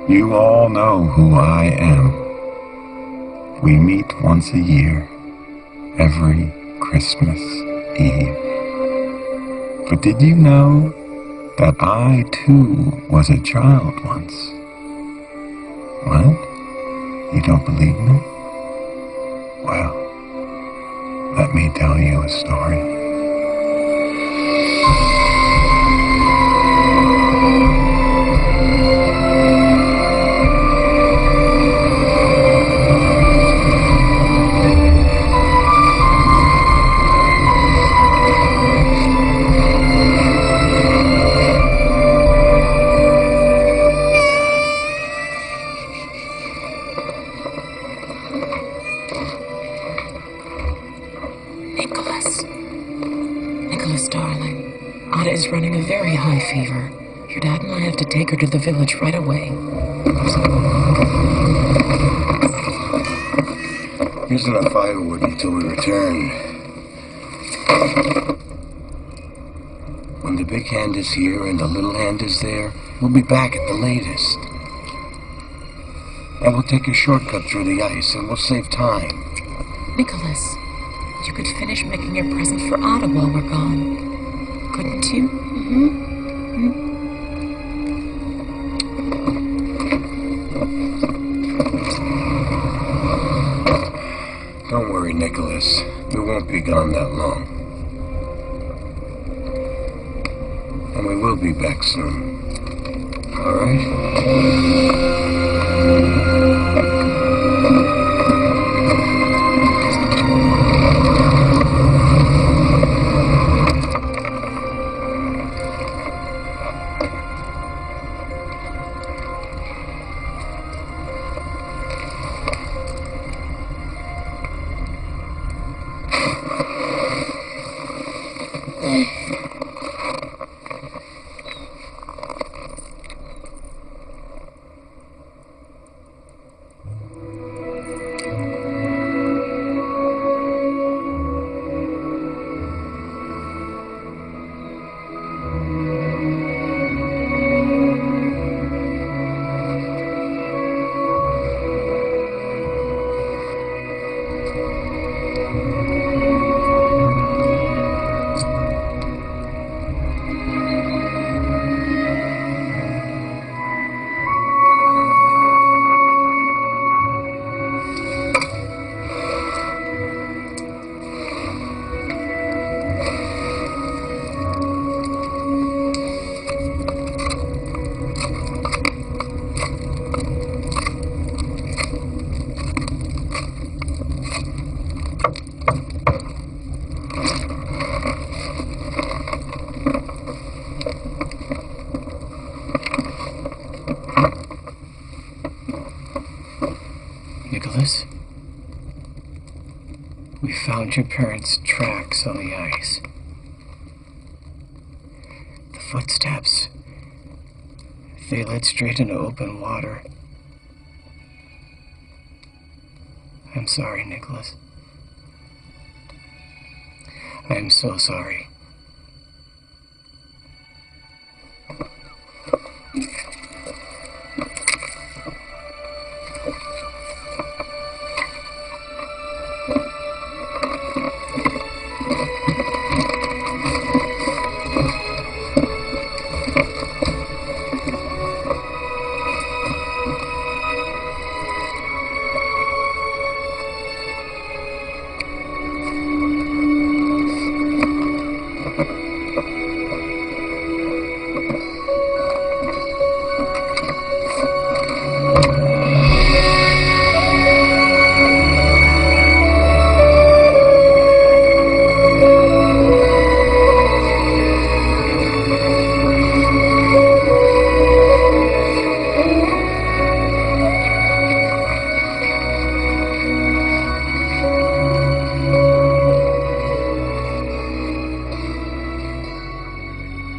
You all know who I am. We meet once a year, every Christmas Eve. But did you know that I too was a child once? What? You don't believe me? Well, let me tell you a story. Nicholas, darling. Ada is running a very high fever. Your dad and I have to take her to the village right away. Here's enough firewood until we return. When the big hand is here and the little hand is there, we'll be back at the latest. And we'll take a shortcut through the ice and we'll save time. Nicholas, you could finish making your present for Ada while we're gone. Couldn't you? Don't worry, Nicholas. We won't be gone that long. And we will be back soon. All right? Nicholas, we found your parents' tracks on the ice. The footsteps, they led straight into open water. I'm sorry, Nicholas. I'm so sorry.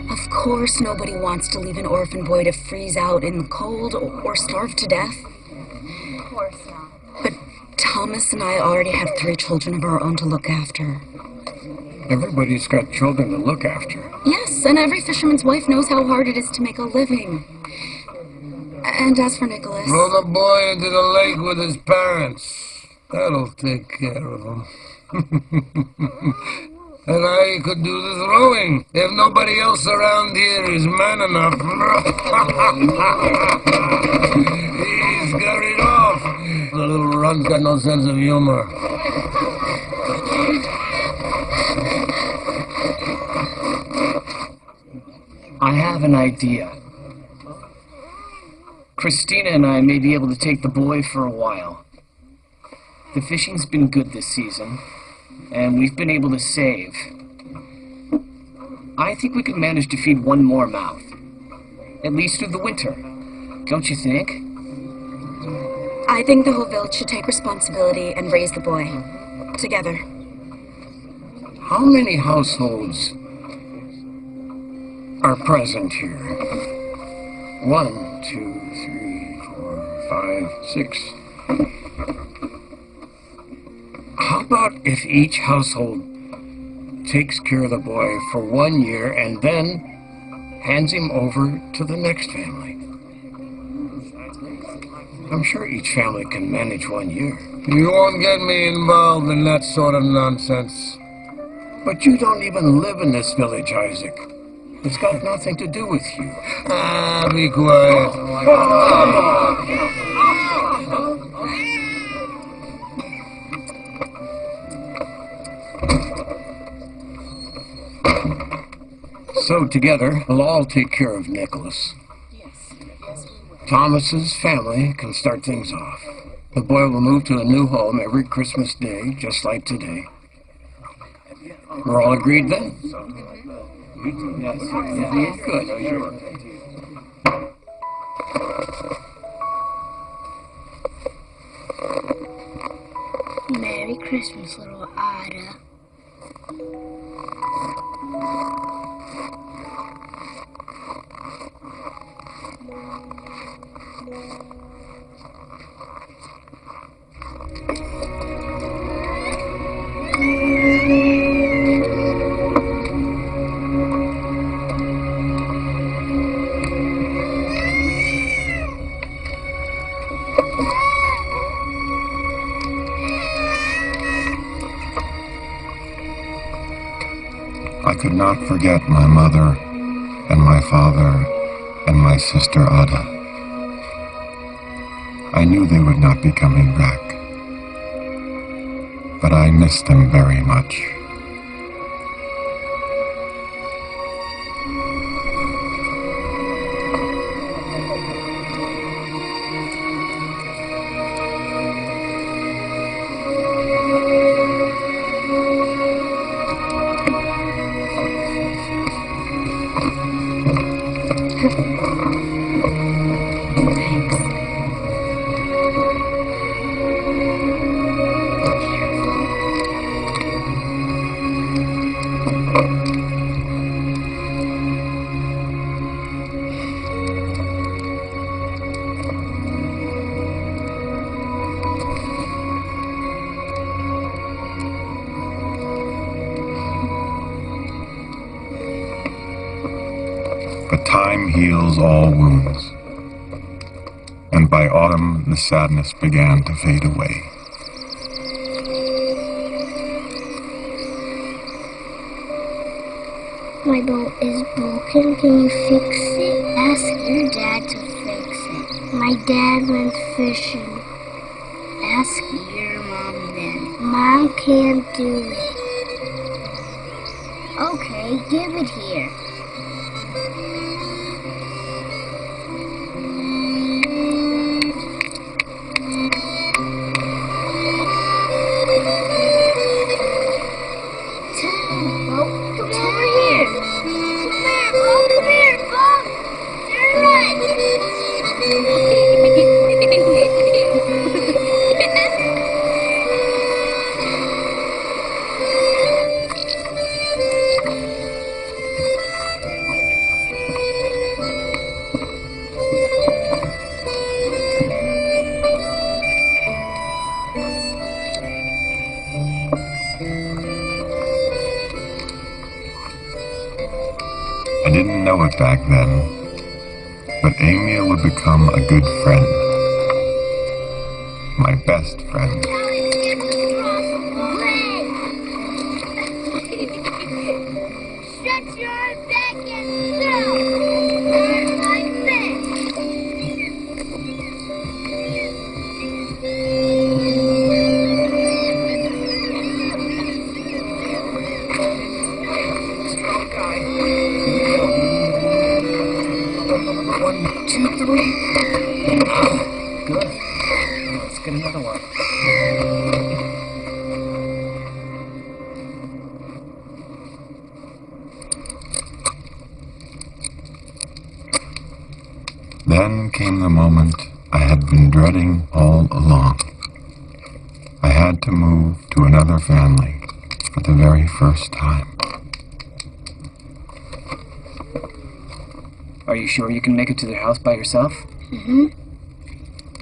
Of course nobody wants to leave an orphan boy to freeze out in the cold or starve to death. Of course not. But Thomas and I already have 3 children of our own to look after. Everybody's got children to look after. Yes, and every fisherman's wife knows how hard it is to make a living. And as for Nicholas... Throw the boy into the lake with his parents. That'll take care of him. And I could do the throwing if nobody else around here is man enough. He's scurried off. The little runt's got no sense of humor. I have an idea. Christina and I may be able to take the boy for a while. The fishing's been good this season, and we've been able to save. I think we could manage to feed one more mouth. At least through the winter. Don't you think? I think the whole village should take responsibility and raise the boy. Together. How many households are present here? 1, 2, 3, 4, 5, 6. How about if each household takes care of the boy for 1 year and then hands him over to the next family? I'm sure each family can manage 1 year. You won't get me involved in that sort of nonsense. But you don't even live in this village, Isaac. It's got nothing to do with you. Ah, be quiet. So together, we'll all take care of Nicholas. Thomas's family can start things off. The boy will move to a new home every Christmas Day, just like today. We're all agreed then? Yes. Good. Merry Christmas, little Ada. I could not forget my mother and my father and my sister Ada. I knew they would not be coming back, but I missed them very much. But time heals all wounds, and by autumn the sadness began to fade away. My boat is broken. Can you fix it? Ask your dad to fix it. My dad went fishing. Ask your mom then. Mom can't do it. Okay, give it here. I didn't know it back then, but Amia would become a good friend. My best friend. Shut your back and go! Not like this! Strong guy. One, two, three. Good. Let's get another one. Then came the moment I had been dreading all along. I had to move to another family for the very first time. Are you sure you can make it to their house by yourself? Mm-hmm.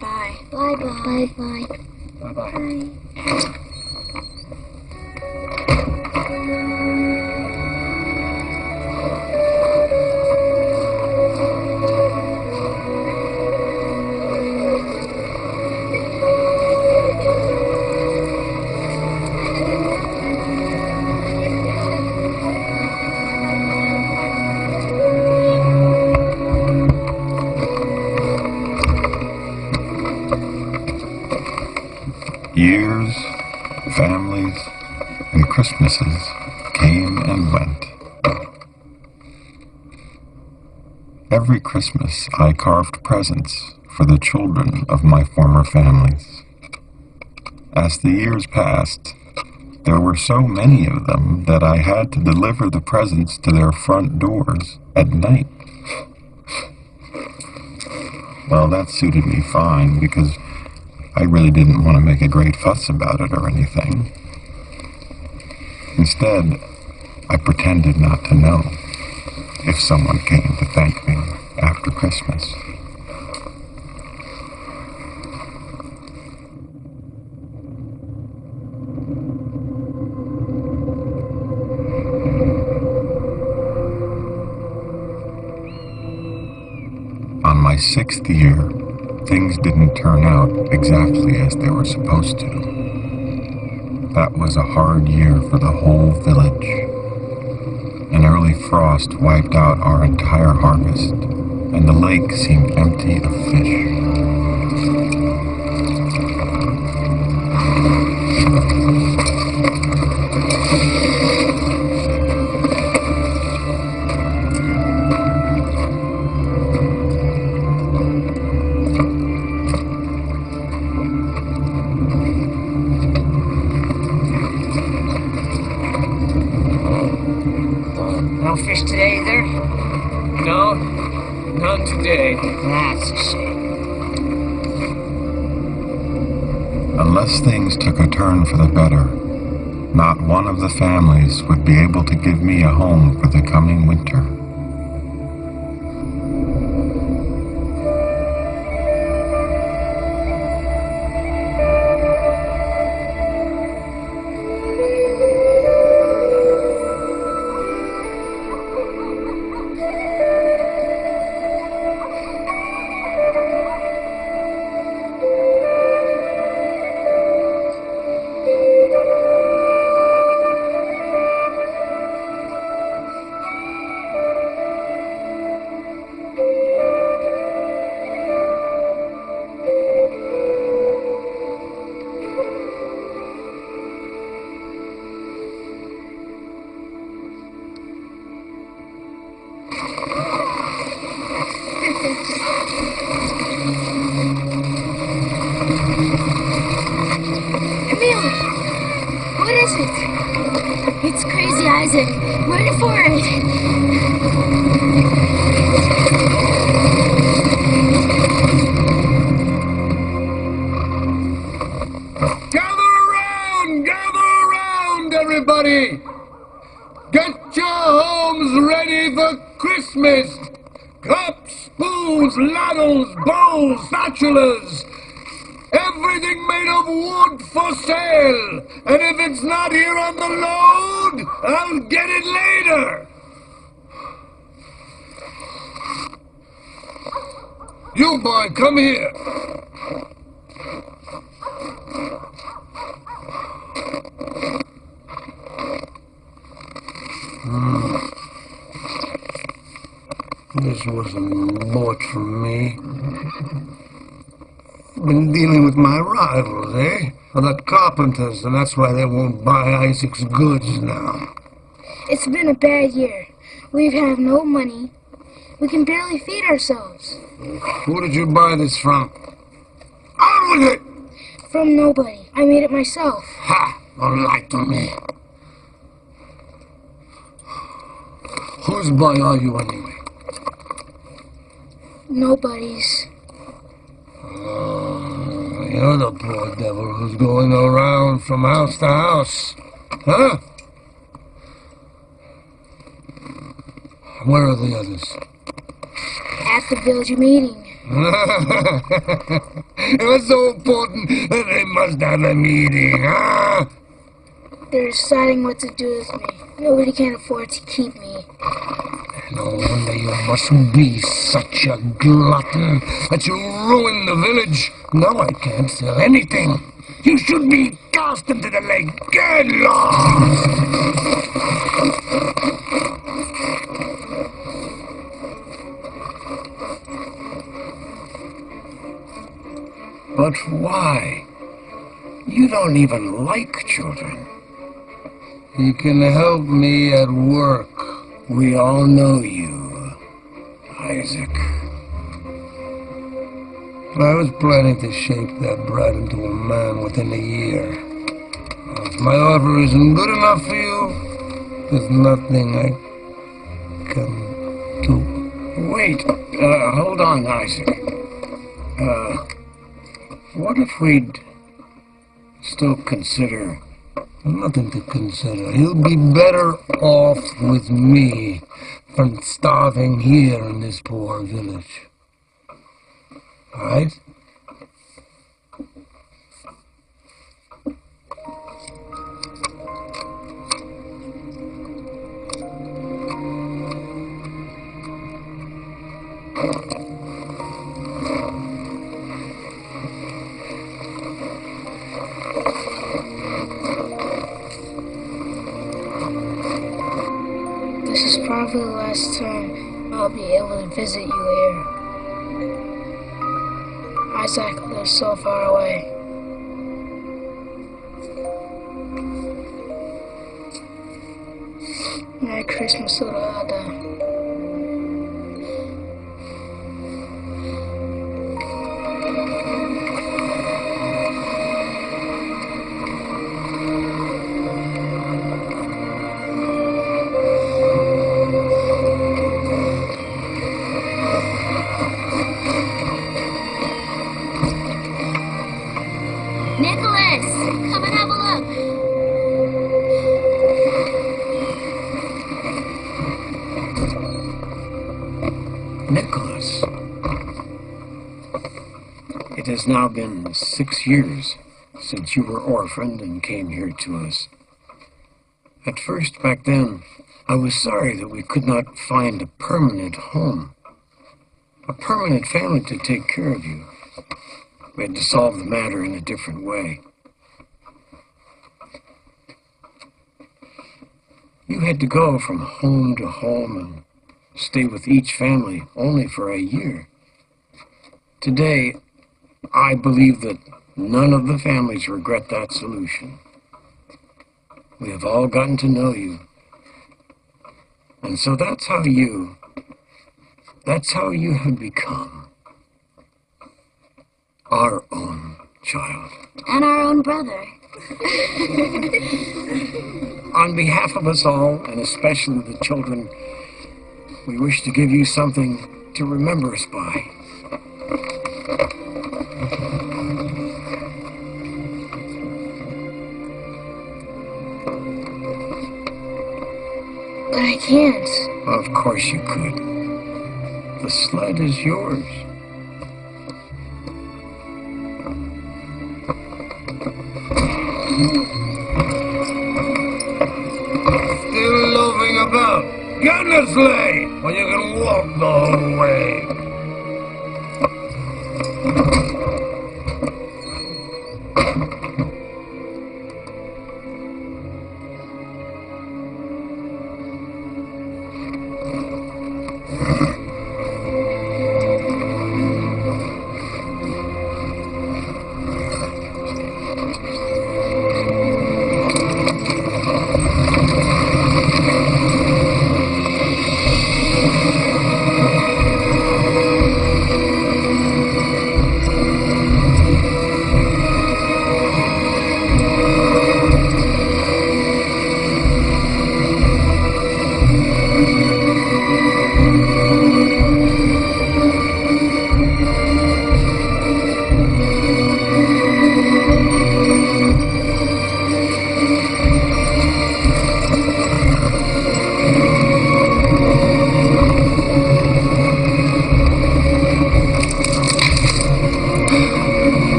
Bye. Bye-bye. Bye-bye. Bye-bye. Bye. Years, families, and Christmases came and went. Every Christmas I carved presents for the children of my former families. As the years passed, there were so many of them that I had to deliver the presents to their front doors at night. Well, that suited me fine because I really didn't want to make a great fuss about it or anything. Instead, I pretended not to know if someone came to thank me after Christmas. On my 6th year, things didn't turn out exactly as they were supposed to. That was a hard year for the whole village. An early frost wiped out our entire harvest, and the lake seemed empty of fish. No fish today either? No, none today. That's a shame. Unless things took a turn for the better, not one of the families would be able to give me a home for the coming winter. Emil! What is it? It's Crazy Isaac. Run for it! Gather around, everybody! Get your homes ready for Christmas! Cups, spoons, ladles, bowls, spatulas, everything made of wood for sale! And if it's not here on the load, I'll get it later! You boy, come here. This wasn't bought from me. Been dealing with my rivals, eh? The carpenters, and that's why they won't buy Isaac's goods now. It's been a bad year. We've had no money. We can barely feed ourselves. Who did you buy this from? Out with it! From nobody. I made it myself. Ha! Don't lie to me. Whose boy are you anyway? Nobody's. Oh, you're the poor devil who's going around from house to house. Huh? Where are the others? At the village meeting. It was so important that they must have a meeting, huh? They're deciding what to do with me. Nobody can afford to keep me. No wonder you must be such a glutton that you ruined the village. Now I can't sell anything. You should be cast into the lake. Get lost! But why? You don't even like children. You can help me at work. We all know you, Isaac. I was planning to shape that brat into a man within a year. If my offer isn't good enough for you, there's nothing I can do. Wait, hold on, Isaac. What if we'd still consider... Nothing to consider. He'll be better off with me than starving here in this poor village. Right? This is probably the last time I'll be able to visit you here. Isaac lives so far away. Merry Christmas, little Ada. Nicholas, come and have a look. Nicholas. It has now been 6 years since you were orphaned and came here to us. At first, back then, I was sorry that we could not find a permanent home, a permanent family to take care of you. We had to solve the matter in a different way. You had to go from home to home and stay with each family only for a year. Today, I believe that none of the families regret that solution. We have all gotten to know you. And so that's how you have become our own child. And our own brother. On behalf of us all, and especially the children, we wish to give you something to remember us by. But I can't. Of course you could. The sled is yours. Still loafing about. Get in the sleigh, or you can walk the whole way.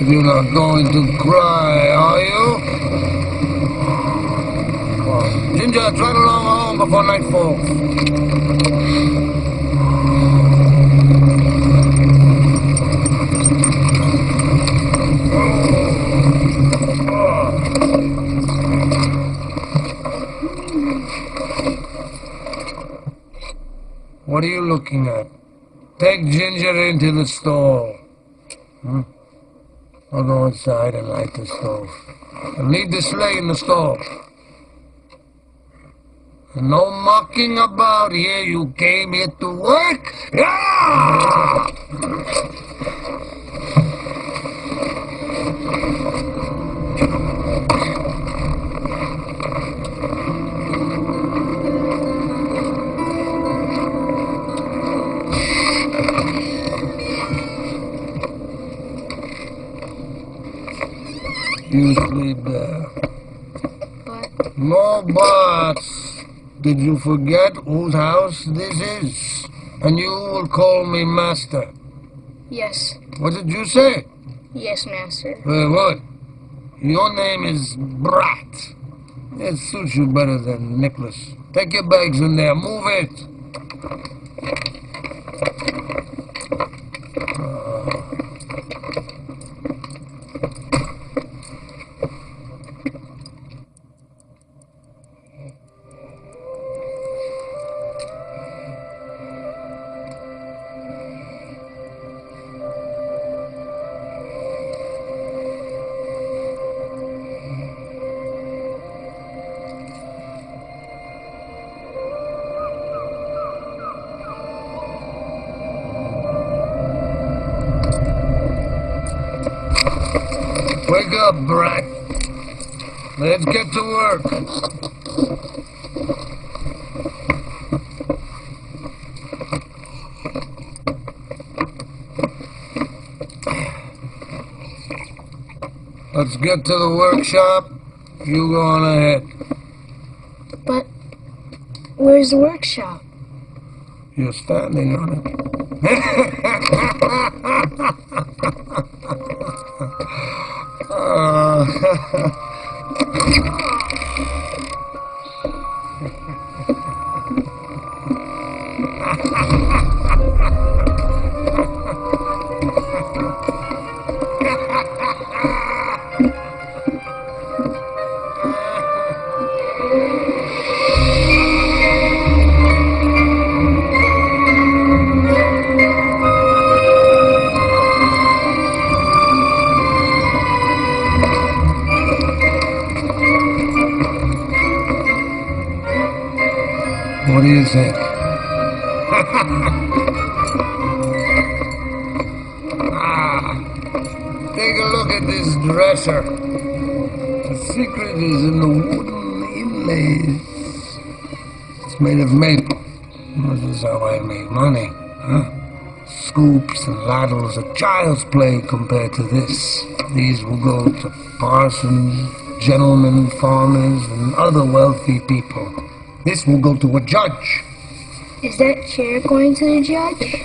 You're not going to cry, are you? Ginger, trot along home before nightfall. What are you looking at? Take Ginger into the stall. I'll go inside and light the stove. And leave the sleigh in the stall. And no mucking about here. You came here to work. Yeah! You sleep there. But No buts. Did you forget whose house this is? And you will call me master. yes, What did you say? yes, master. Very good. Your name is Brat. It suits you better than Nicholas. Take your bags in there. Move it. Wake up, Brat. Let's get to work. Let's get to the workshop. You go on ahead. But where's the workshop? You're standing on it. What do you think? Take a look at this dresser. The secret is in the wooden inlays. It's made of maple. This is how I make money, huh? Scoops and ladles are child's play compared to this. These will go to parsons, gentlemen, farmers, and other wealthy people. This will go to a judge. Is that chair going to the judge?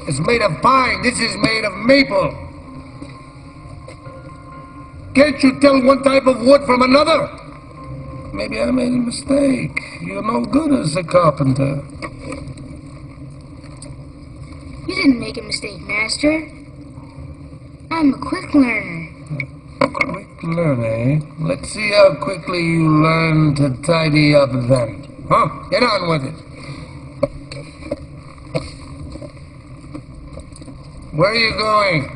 It's made of pine. This is made of maple. Can't you tell one type of wood from another? Maybe I made a mistake. You're no good as a carpenter. You didn't make a mistake, master. I'm a quick learner. Quick learner, eh? Let's see how quickly you learn to tidy up then. Huh? Get on with it. Where are you going?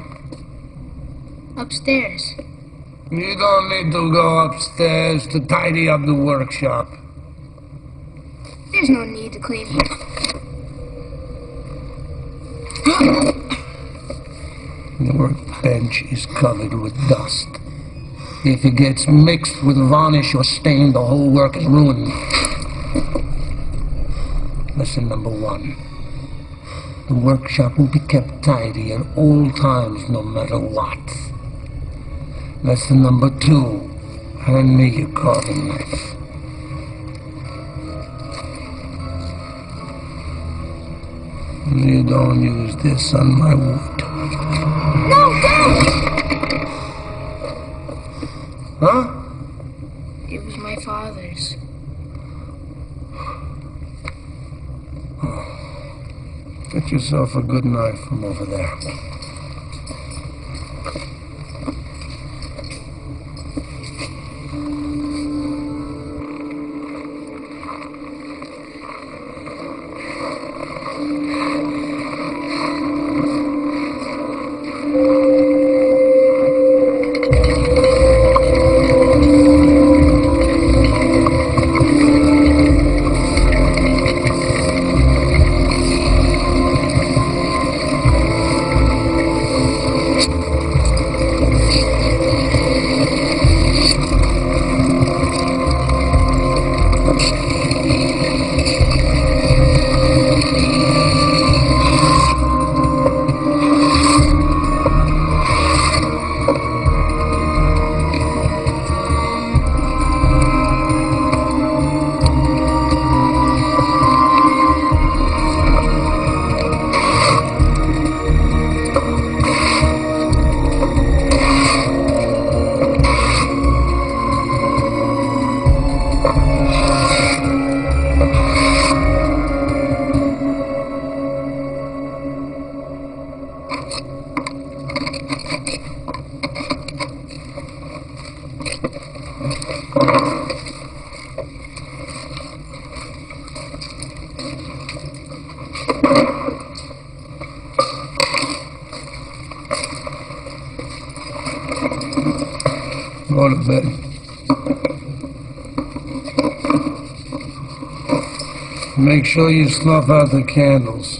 Upstairs. You don't need to go upstairs to tidy up the workshop. There's no need to clean here. The workbench is covered with dust. If it gets mixed with varnish or stain, the whole work is ruined. Lesson number 1. The workshop will be kept tidy at all times, no matter what. Lesson number 2. Hand me your carving knife. You don't use this on my wood. No, don't! Huh? It was my father's. Get yourself a good knife from over there. Go to bed. Make sure you snuff out the candles.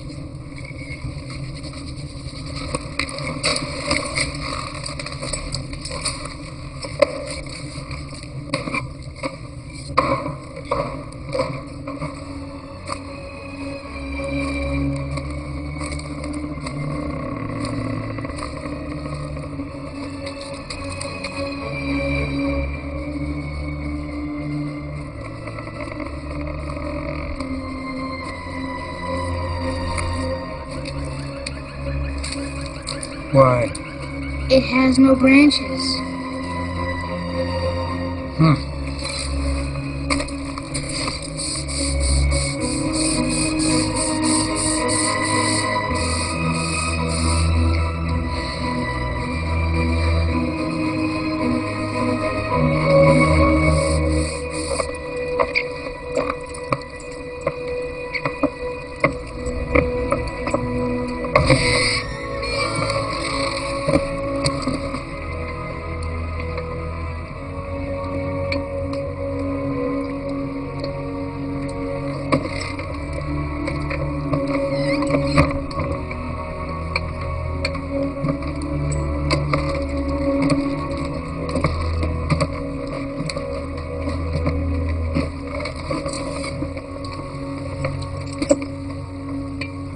Why? It has no branches.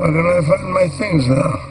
How can I find my things now?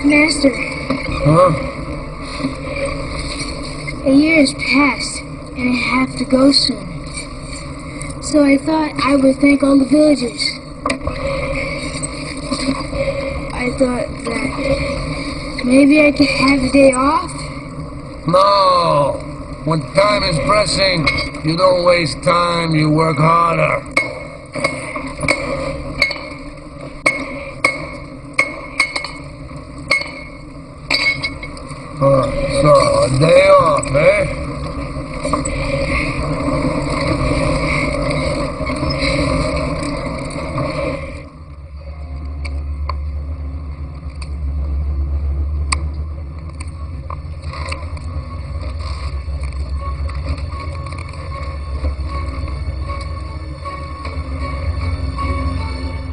Master, Huh? a year has passed, and I have to go soon. So I thought I would thank all the villagers. I thought that maybe I could have a day off. No! When time is pressing, you don't waste time, you work harder. So, a day off, eh?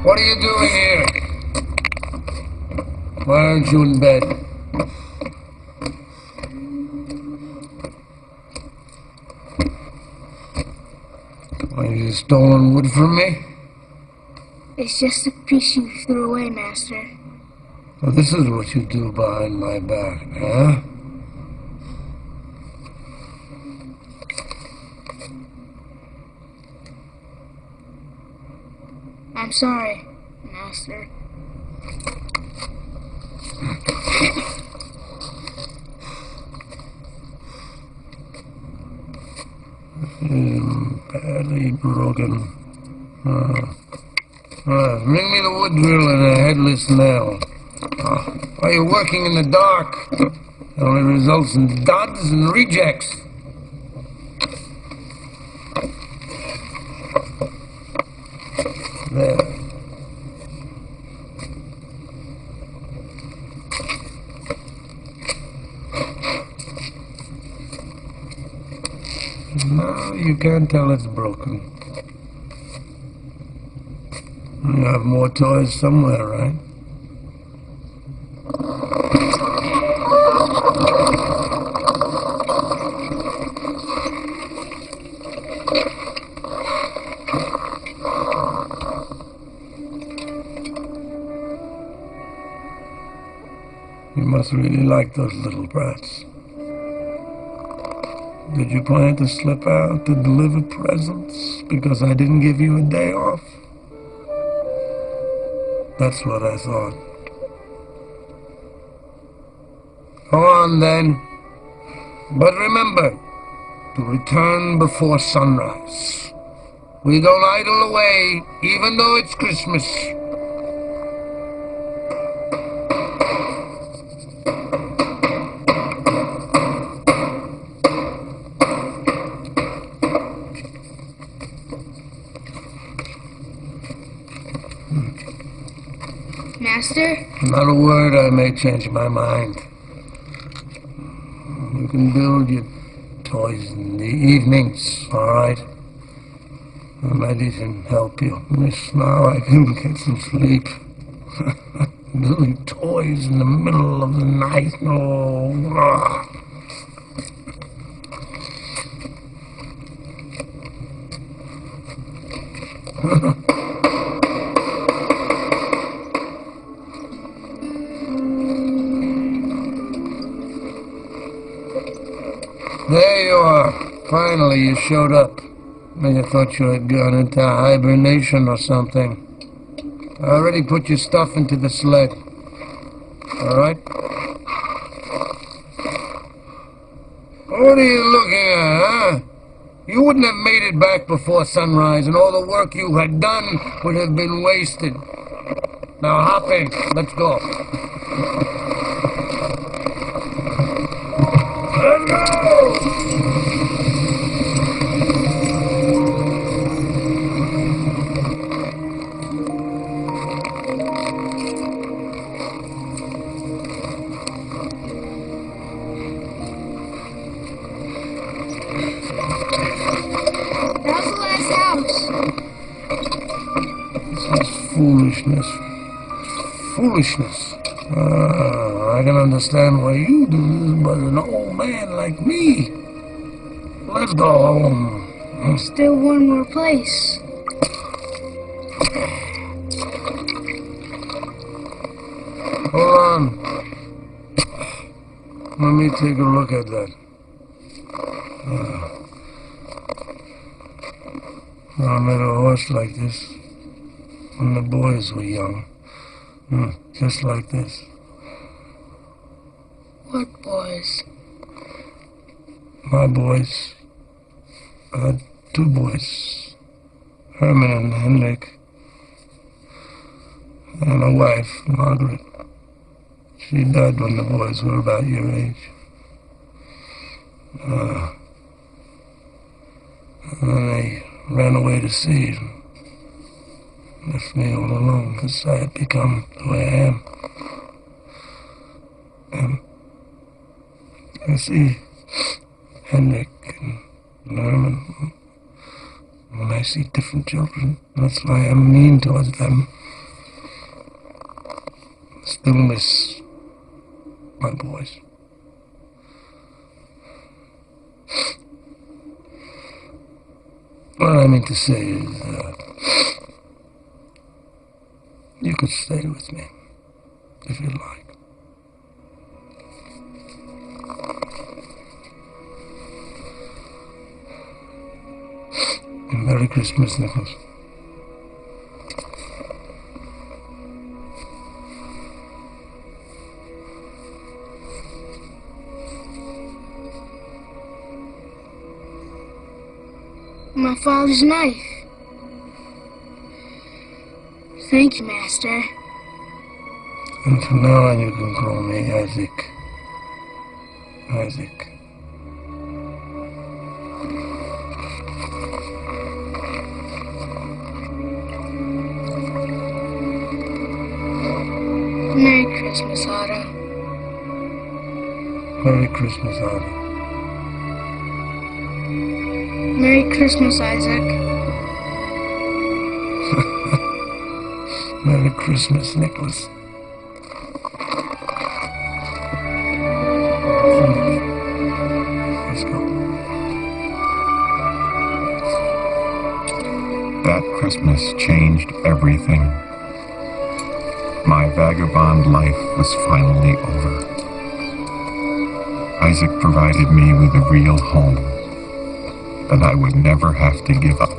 What are you doing here? Why aren't you in bed? Have you stolen wood from me? It's just a piece you threw away, Master. So this is what you do behind my back, huh? I'm sorry, Master. Badly broken. Bring me the wood drill and a headless nail. Why are you working in the dark? It only results in duds and rejects. There. No, you can't tell it's broken. You have more toys somewhere, right? You must really like those little brats. Did you plan to slip out to deliver presents because I didn't give you a day off? That's what I thought. Go on then. But remember to return before sunrise. We don't idle away, even though it's Christmas. Master? Not a word, I may change my mind. You can build your toys in the evenings, all right? I might even help you. At least now I can get some sleep. Building toys in the middle of the night. Oh, There you are. Finally, you showed up. I thought you had gone into hibernation or something. I already put your stuff into the sled. All right? What are you looking at, huh? You wouldn't have made it back before sunrise, and all the work you had done would have been wasted. Now hop in. Let's go. Let's go! That was the last house. This is foolishness. Foolishness. I can understand why you do this, but an old man like me. Let's go home. Still one more place. Hold on. Let me take a look at that. I met a horse like this when the boys were young. Just like this. What boys? My boys, two boys, Herman and Henrik, and my wife, Margaret. She died when the boys were about your age. And then they ran away to sea and left me all alone because I had become the way I am. And I see Henrik and Herman, when I see different children, that's why I'm mean towards them. Still miss my boys. What I mean to say is, you could stay with me, if you'd like. And Merry Christmas, Nicholas. My father's knife. Thank you, Master. And from now on you can call me Isaac. Isaac. Merry Christmas, Otto. Merry Christmas, Otto. Merry Christmas, Isaac. Merry Christmas, Nicholas. Let's go. That Christmas changed everything. My vagabond life was finally over. Isaac provided me with a real home that I would never have to give up.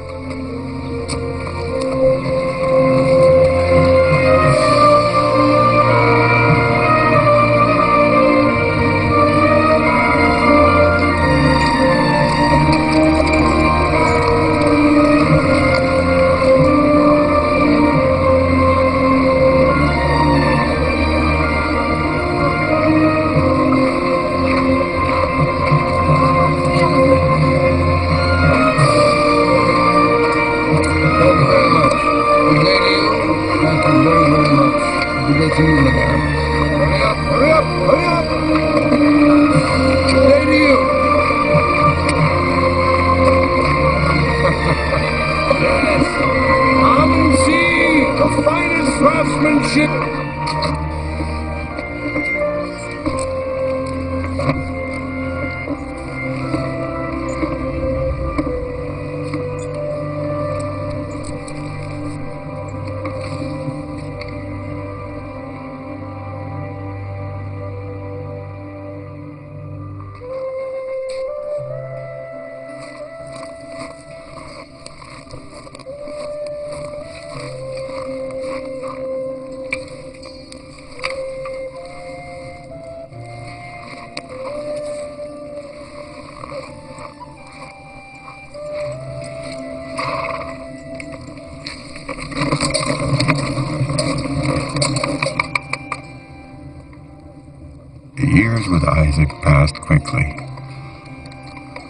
The years with Isaac passed quickly,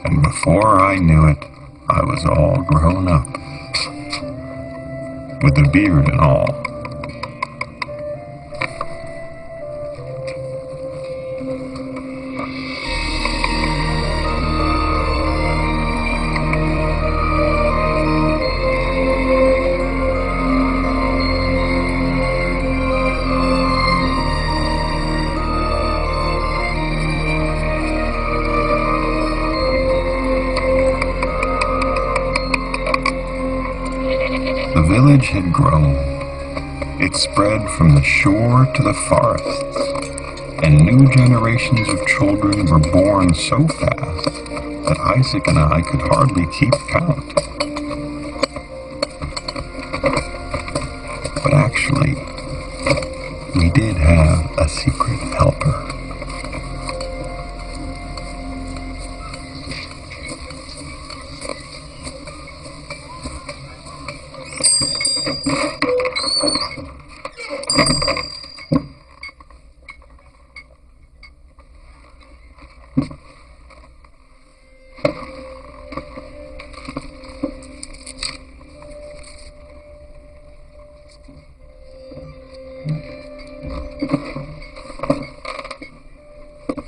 and before I knew it, I was all grown up, with a beard and all. The village had grown. It spread from the shore to the forests, and new generations of children were born so fast that Isaac and I could hardly keep count. But actually, we did have a secret helper.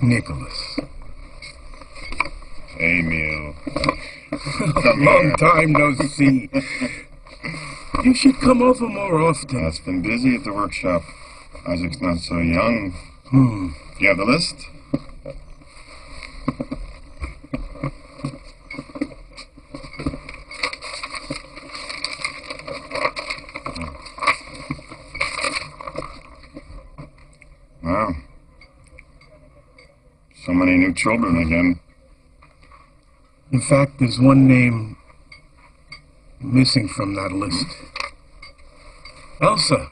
Nicholas. Emil. A long time no see. You should come over more often. It's been busy at the workshop. Isaac's not so young. You have the list? Wow. So many new children again. In fact, there's one name missing from that list. Elsa.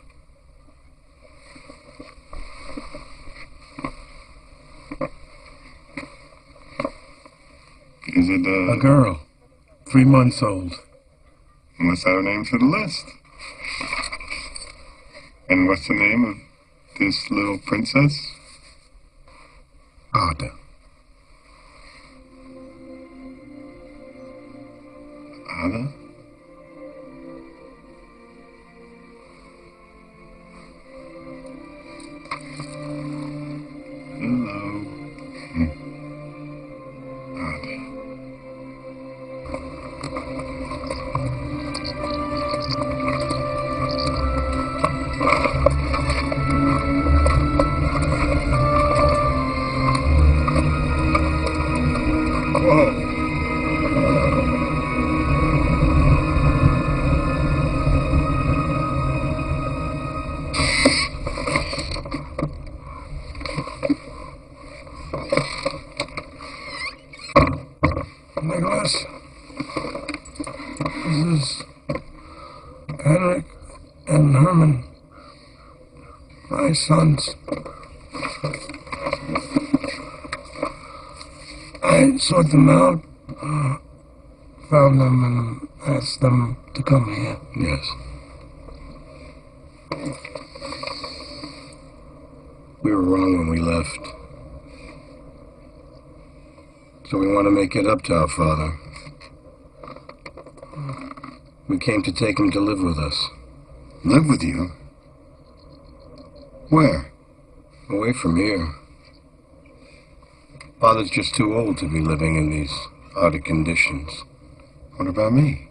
Is it, A girl. 3 months old. Let's add her name to the list. And what's the name of this little princess? Ada. Ada? Hello. Ada. Whoa. Nicholas, this is Henrik and Herman, my sons. I sought them out, found them, and asked them to come here. Yes. We were wrong when we left. So we want to make it up to our father. We came to take him to live with us. Live with you? Where? Away from here. Father's just too old to be living in these odd conditions. What about me?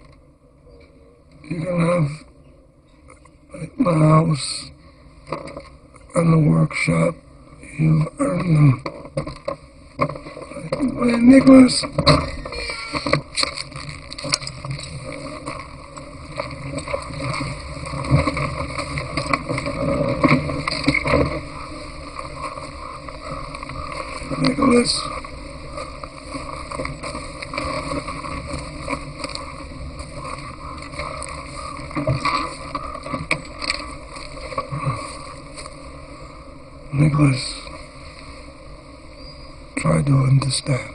You can have the house and the workshop. You earn them. Nicholas! Nicholas! Nicholas, try to understand.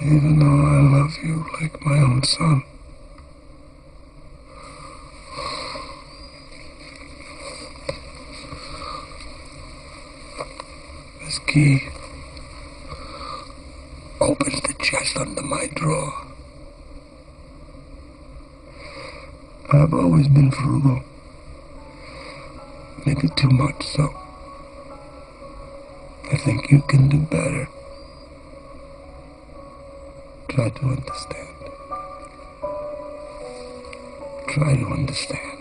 Even though I love you like my own son. This key opens the chest under my drawer. I've always been frugal. Maybe too much so. I think you can do better. Try to understand. Try to understand.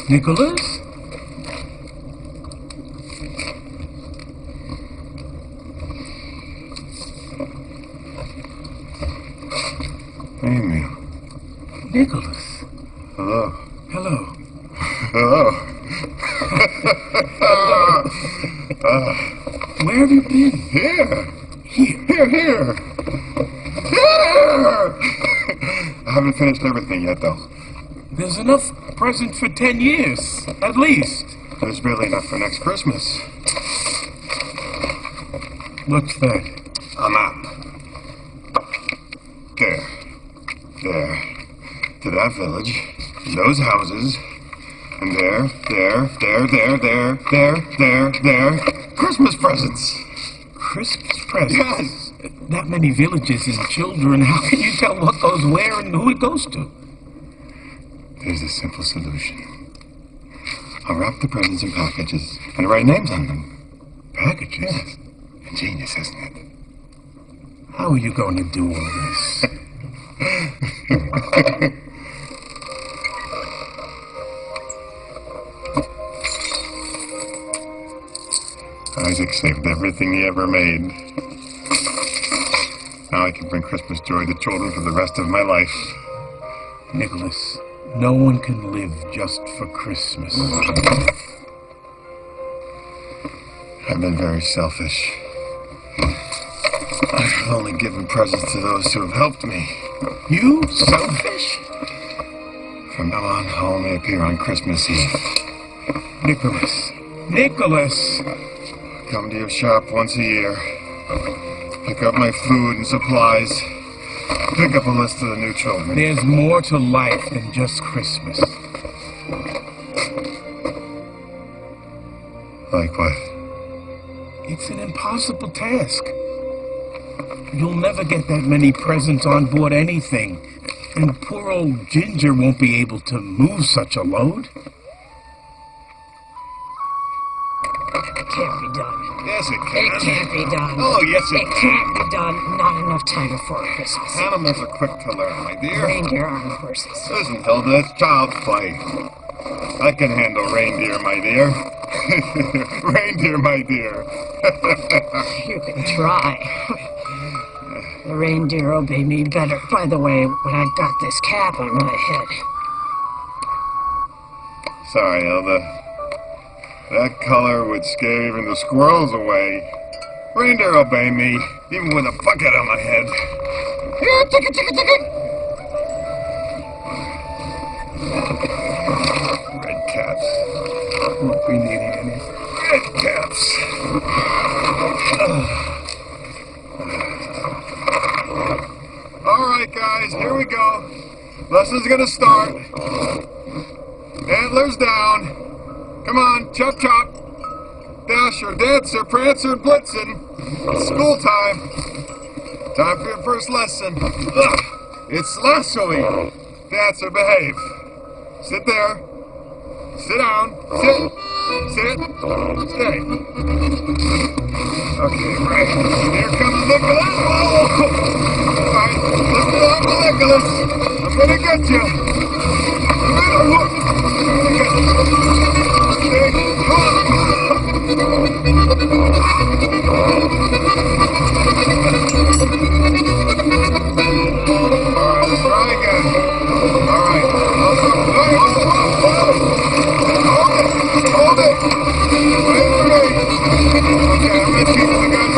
Nicholas? Amy. Nicholas. Hello. Hello. Hello. Where have you been? Here. Here. Here. Here. I haven't finished everything yet, though. There's enough present for 10 years, at least. There's barely enough for next Christmas. What's that? A map. There. There. To that village. Those houses. And there. There. Christmas presents. Christmas presents? Yes. That many villages and children, how can you tell what goes where and who it goes to? There's a simple solution. I'll wrap the presents in packages and write names on them. Packages? Yes. Ingenious, isn't it? How are you going to do all this? Isaac saved everything he ever made. Now I can bring Christmas joy to children for the rest of my life. Nicholas, no one can live just for Christmas. I've been very selfish. I've only given presents to those who have helped me. You? Selfish? From now on, I'll only appear on Christmas Eve. Nicholas. Nicholas! Come to your shop once a year. Pick up my food and supplies. Pick up a list of the new children. There's more to life than just Christmas. Like what? It's an impossible task. You'll never get that many presents on board anything. And poor old Ginger won't be able to move such a load. It can't be done. Yes, it It can. can't be done. Oh, yes, it It can't be done. Not enough time before Christmas. Animals are quick to learn, my dear. Reindeer aren't horses. Listen, Hilda, it's child's play. I can handle reindeer, my dear. Reindeer, my dear. You can try. The reindeer obey me better. By the way, when I've got this cap on my head. Sorry, Hilda. That color would scare even the squirrels away. Reindeer obey me, even with a bucket on my head. Here, ticket, ticket, ticket! Red caps. Won't be needing any. Red caps. All right, guys, here we go. Lesson's gonna start. Antlers down. Come on, chop chop. Dasher, Dancer, Prancer, and Blitzen. It's school time. Time for your first lesson. Ugh, it's lassoing. Dancer, behave. Sit there. Sit down. Sit. Sit. Stay. Okay, right. Here comes Nicholas. Whoa. All right, lift it up to Nicholas. I'm gonna get you. I'm gonna get you. Okay, come on. All right, try again. All right. Hold it. Wait for me. Okay, I'm gonna keep the gun.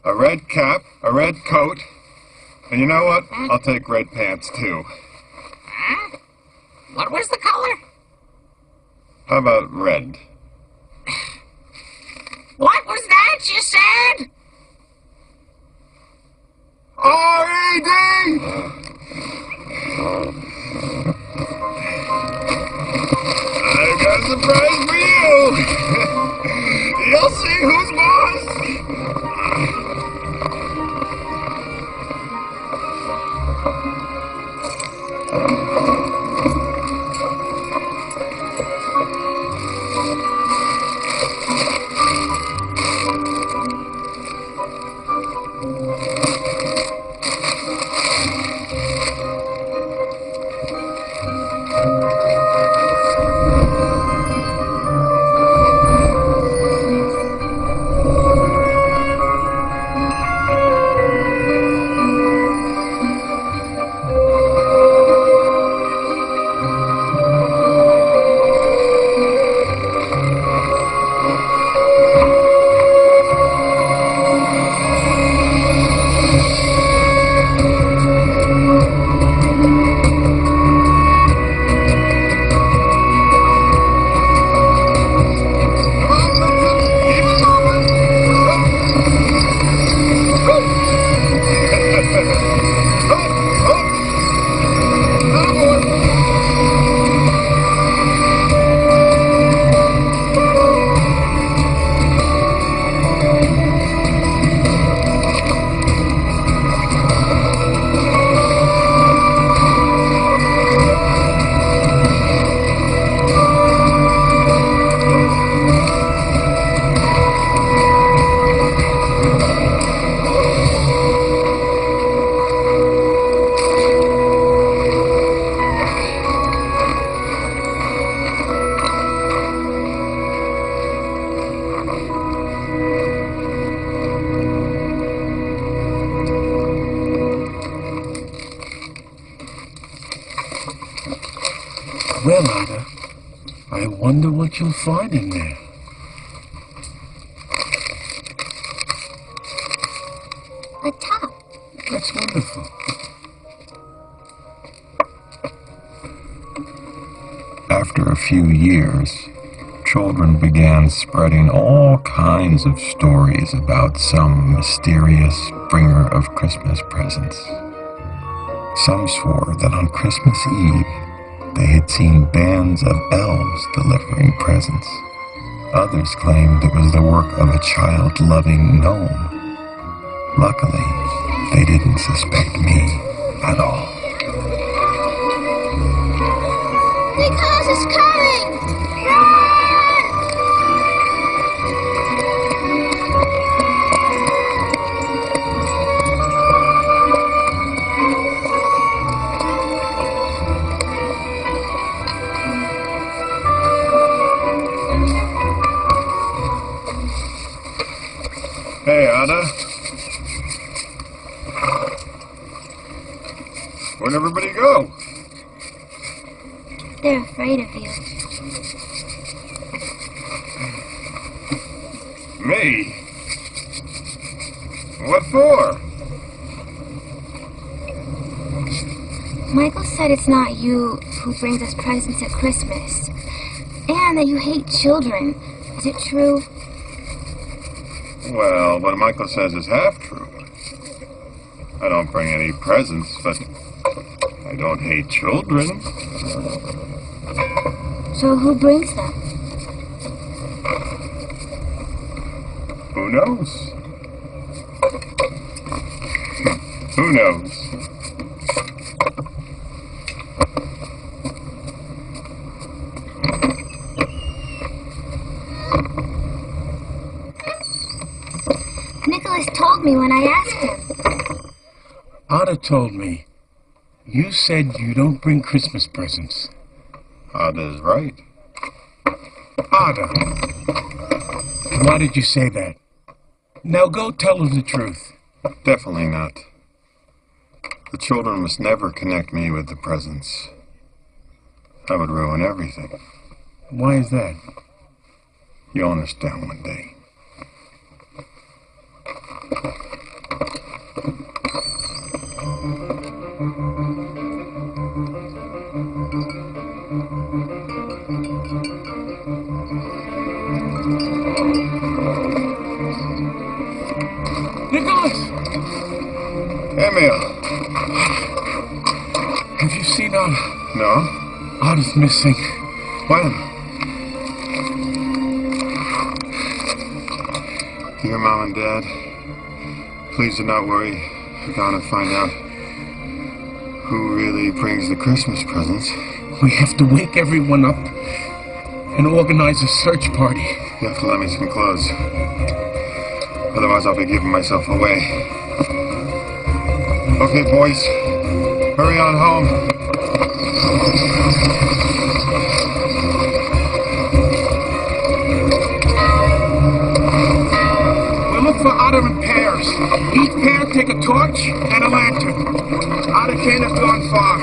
A red cap, a red coat, and you know what? I'll take red pants too. Huh? What was the color? How about red? What was that you said? R.E.D. I got a surprise for you. You'll see who's boss. Well, Ada, I wonder what you'll find in there. A top. That's wonderful. After a few years, children began spreading all kinds of stories about some mysterious bringer of Christmas presents. Some swore that on Christmas Eve, they had seen bands of elves delivering presents. Others claimed it was the work of a child-loving gnome. Luckily, they didn't suspect me at all. Nicholas is coming! Hey, Ada. Where'd everybody go? They're afraid of you. Me? What for? Michael said it's not you who brings us presents at Christmas. And that you hate children. Is it true? Well, what Michael says is half true. I don't bring any presents, but I don't hate children. So who brings them? Who knows? Who knows? Nicholas told me when I asked him. Ada told me you said you don't bring Christmas presents. Ada's right. Ada, why did you say that? Now go tell her the truth. Definitely not. The children must never connect me with the presents. That would ruin everything. Why is that? You'll understand one day. Nicholas! Emil! Have you seen Ada? No? Ada's missing. When? Dear Mom and Dad, please do not worry. I've got to find out who really brings the Christmas presents. We have to wake everyone up and organize a search party. You have to let me some clothes. Otherwise, I'll be giving myself away. Okay, boys. Hurry on home. We'll look for Ada in pairs. Each pair take a torch and a lantern. Ada can't have gone far.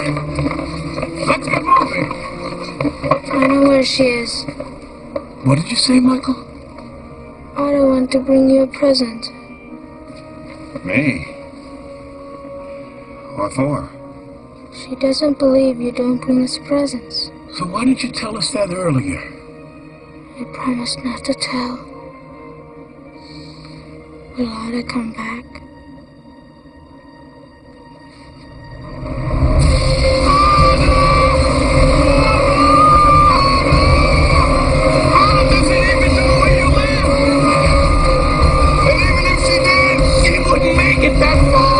Let's get moving. I know where she is. What did you say, Michael? I want to bring you a present. Me? What for? She doesn't believe you don't bring us presents. So why didn't you tell us that earlier? I promised not to tell. Will Ada come back? Ada doesn't even know where you live. And even if she did, she wouldn't make it that far.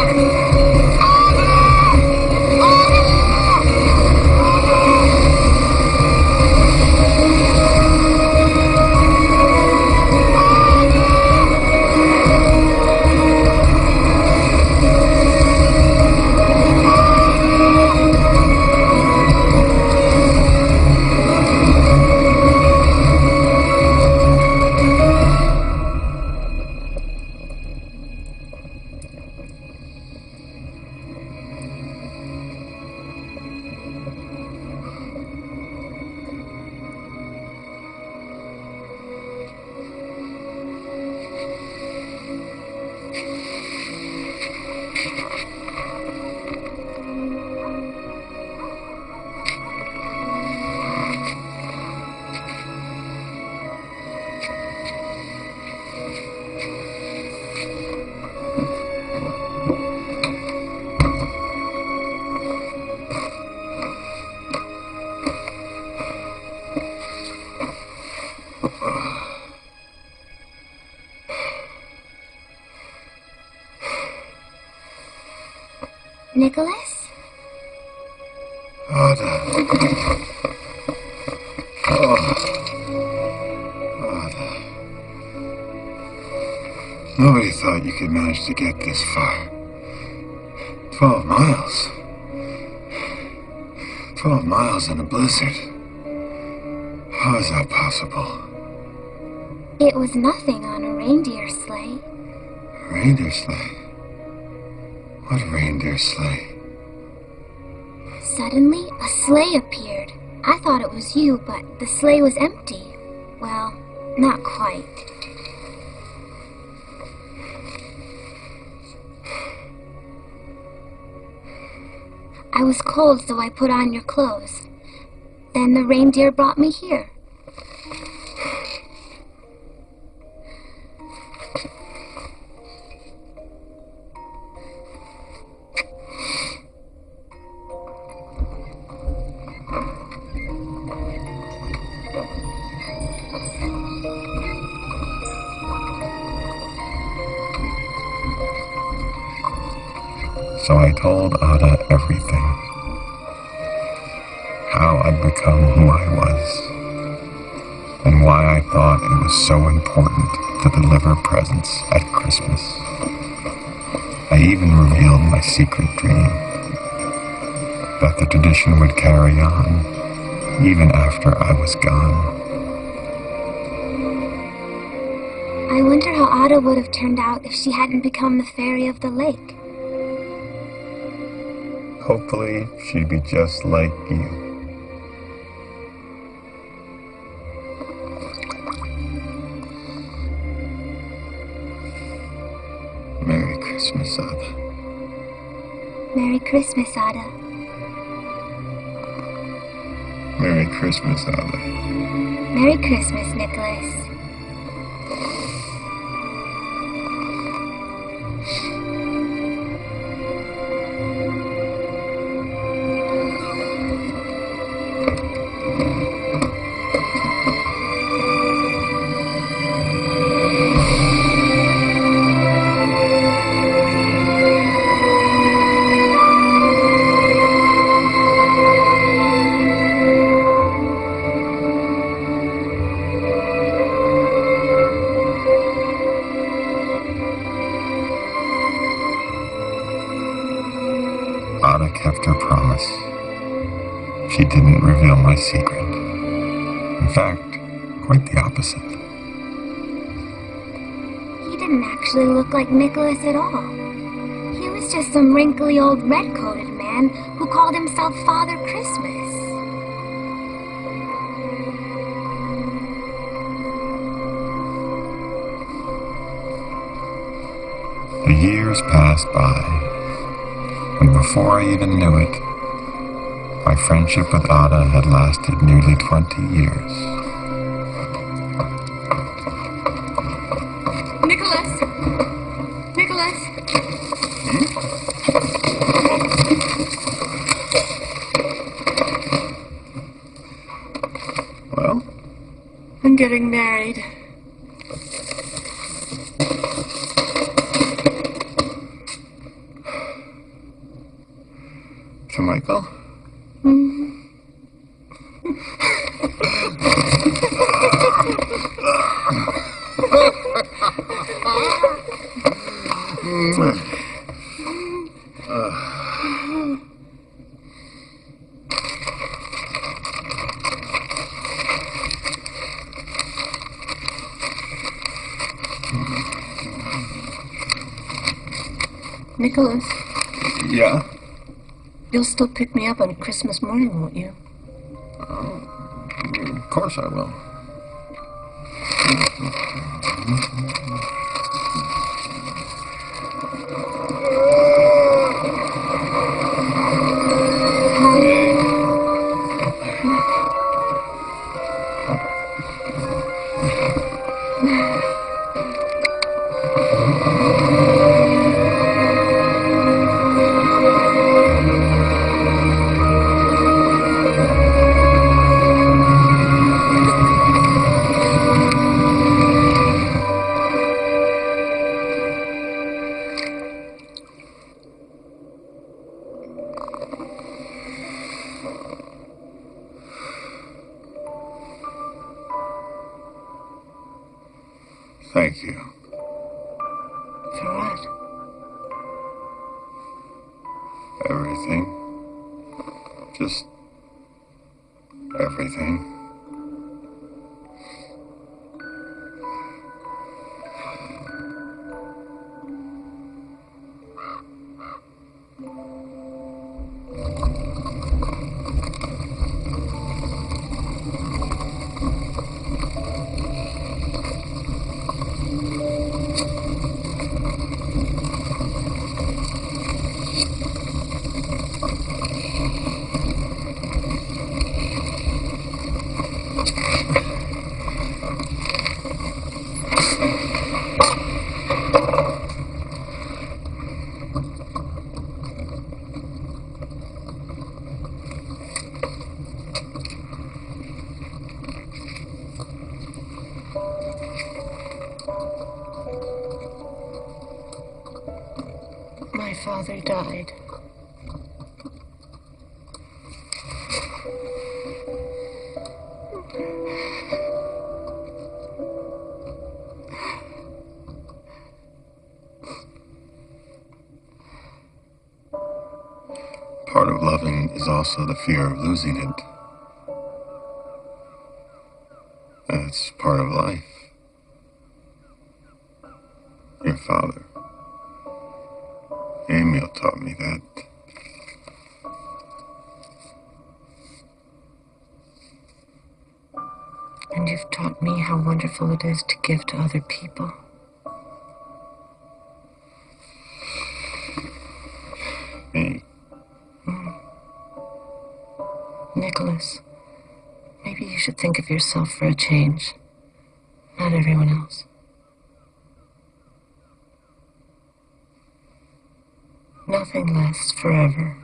Nicholas? Ada. Oh. Ada. Nobody thought you could manage to get this far. 12 miles. 12 miles in a blizzard. How is that possible? It was nothing on a reindeer sleigh. A reindeer sleigh? What reindeer sleigh? Suddenly, a sleigh appeared. I thought it was you, but the sleigh was empty. Well, not quite. I was cold, so I put on your clothes. Then the reindeer brought me here. So I told Ada everything. How I'd become who I was. And why I thought it was so important to deliver presents at Christmas. I even revealed my secret dream. That the tradition would carry on, even after I was gone. I wonder how Ada would have turned out if she hadn't become the fairy of the lake. Hopefully, she'd be just like you. Merry Christmas, Ada. Merry Christmas, Ada. Merry Christmas, Ada. Merry Christmas, Nicholas. Ada kept her promise. She didn't reveal my secret. In fact, quite the opposite. He didn't actually look like Nicholas at all. He was just some wrinkly old red-coated man who called himself Father Christmas. The years passed by, and before I even knew it, my friendship with Ada had lasted nearly 20 years. Nicholas! Nicholas! Well? I'm getting married. To Michael? Nicholas, Yeah? you'll still pick me up on Christmas morning, won't you? Of course I will. Thank you. For what? Everything. Just everything. My father died. Part of loving is also the fear of losing it. That's part of life. Your father, Emil, taught me that. And you've taught me how wonderful it is to give to other people. Me. Nicholas, maybe you should think of yourself for a change, not everyone else. Nothing lasts forever.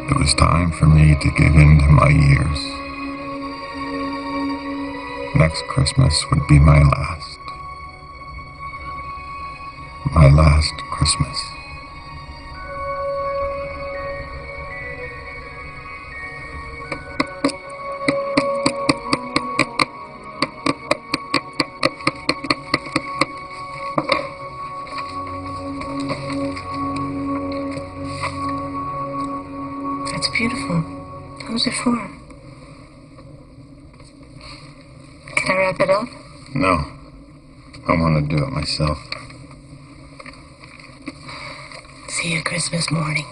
It was time for me to give in to my years. Next Christmas would be my last. My last Christmas. That's beautiful. Who's it for? Can I wrap it up? No. I want to do it myself. See you Christmas morning.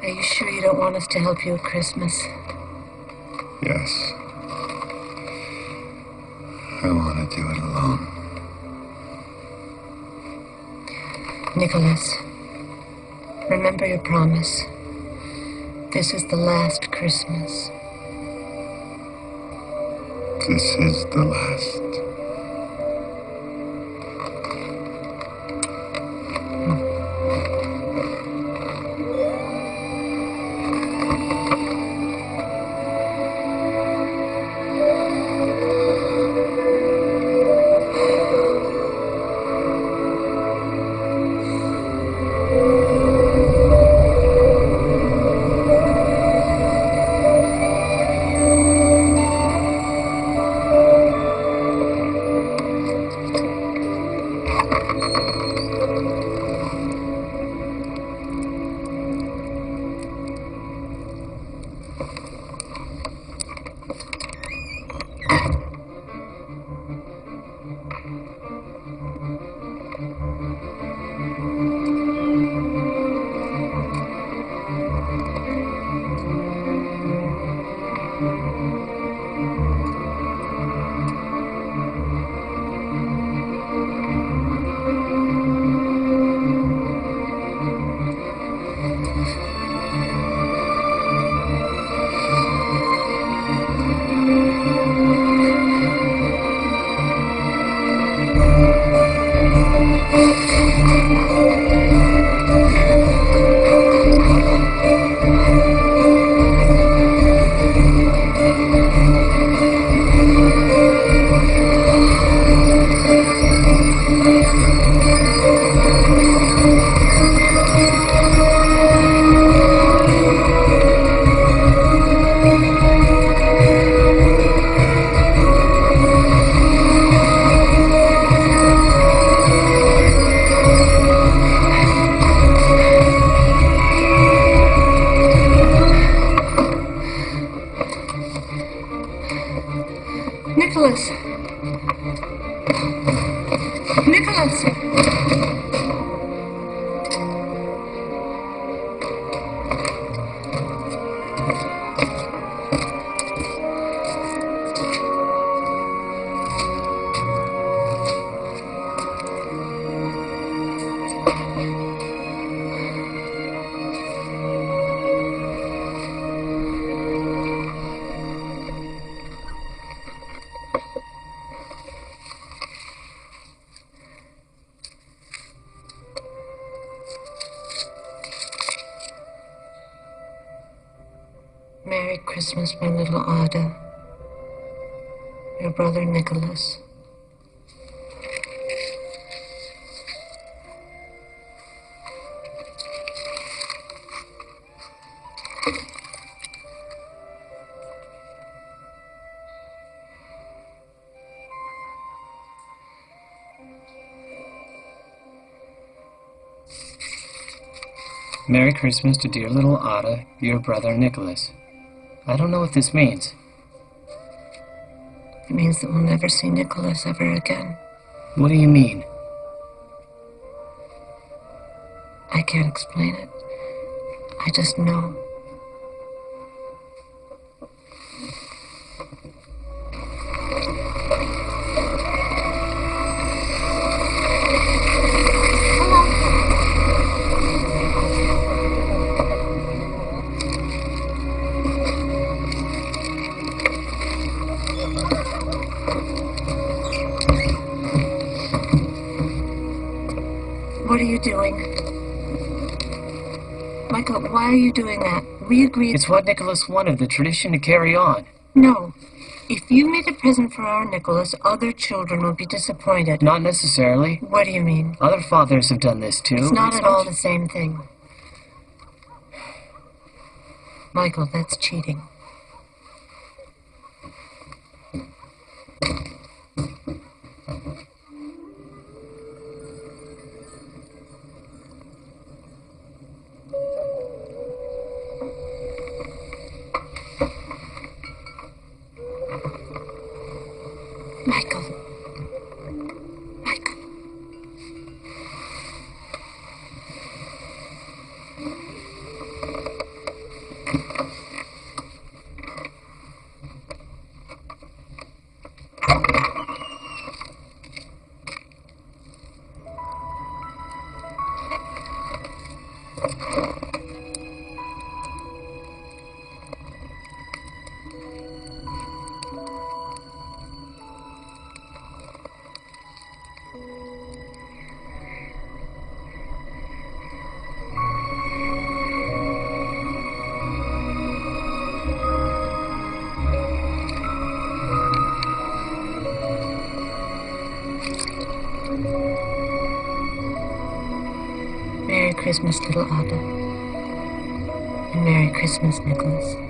Are you sure you don't want us to help you at Christmas? Yes. I want to do it alone. Nicholas, remember your promise. This is the last Christmas. This is the last. Nicholas! Nicholas! Merry Christmas, my little Ada. Your brother Nicholas. Merry Christmas to dear little Ada, your brother Nicholas. I don't know what this means. It means that we'll never see Nicholas ever again. What do you mean? I can't explain it. I just know. What are you doing? Michael, why are you doing that? We agreed... It's what Nicholas wanted, the tradition to carry on. No. If you made a present for our Nicholas, other children will be disappointed. Not necessarily. What do you mean? Other fathers have done this too. It's not at all the same thing. Michael, that's cheating. Michael. Michael. Merry Christmas, little Ada. And Merry Christmas, Nicholas.